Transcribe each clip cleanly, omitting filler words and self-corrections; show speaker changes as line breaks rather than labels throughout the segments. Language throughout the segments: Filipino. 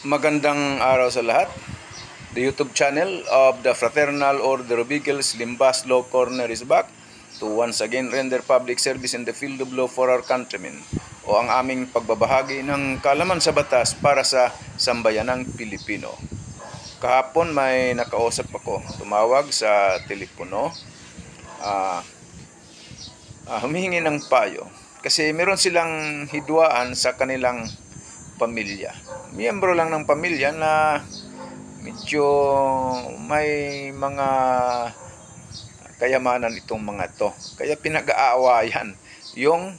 Magandang araw sa lahat. The YouTube channel of the Fraternal Order of Eagles Limbas Law Corner is back to once again render public service in the field of law for our countrymen, o ang aming pagbabahagi ng kaalaman sa batas para sa sambayanang Pilipino. Kahapon may nakausap ako, tumawag sa telepono, humihingi ng payo kasi meron silang hidwaan sa kanilang pamilya. Miyembro lang ng pamilya na medyo may mga kayamanan itong mga to. Kaya pinag-aawayan yung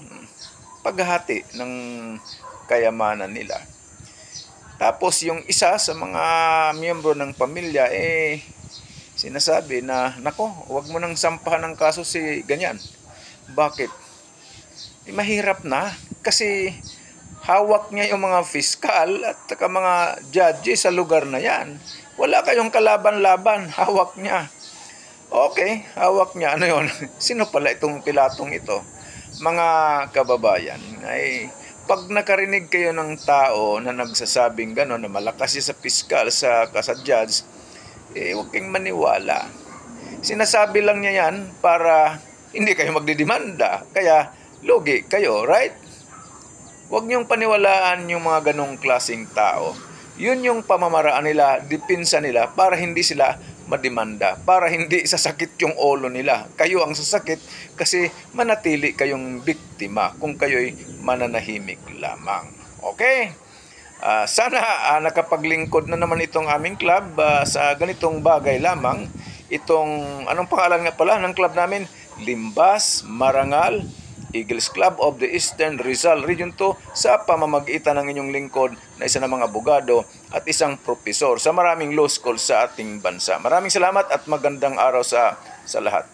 paghahati ng kayamanan nila. Tapos yung isa sa mga miyembro ng pamilya sinasabi na, nako, wag mo nang sampahan ng kaso si ganyan. Bakit? Mahirap na kasi hawak niya yung mga fiskal at saka mga judges sa lugar na yan. Wala kayong kalaban-laban, hawak niya. Okay, hawak niya. Ano yun? Sino pala itong Pilatong ito? Mga kababayan, pag nakarinig kayo ng tao na nagsasabing gano'n, na malakas siya sa fiskal, sa judge, huwag kayong maniwala. Sinasabi lang niya yan para hindi kayo magdidemanda. Kaya lugi kayo, right? Huwag niyong paniwalaan yung mga ganong klaseng tao. Yun yung pamamaraan nila, dipinsa nila para hindi sila mademanda, para hindi sasakit yung ulo nila. Kayo ang sasakit kasi manatili kayong biktima kung kayo'y mananahimik lamang. Okay? Sana nakapaglingkod na naman itong aming club sa ganitong bagay lamang. Itong, anong pangalan nga pala ng club namin? Limbas Marangal Eagles Club of the Eastern Rizal Region 2, sa pamamagitan ng inyong lingkod na isa namang abogado at isang propesor sa maraming law school sa ating bansa. Maraming salamat at magandang araw sa lahat.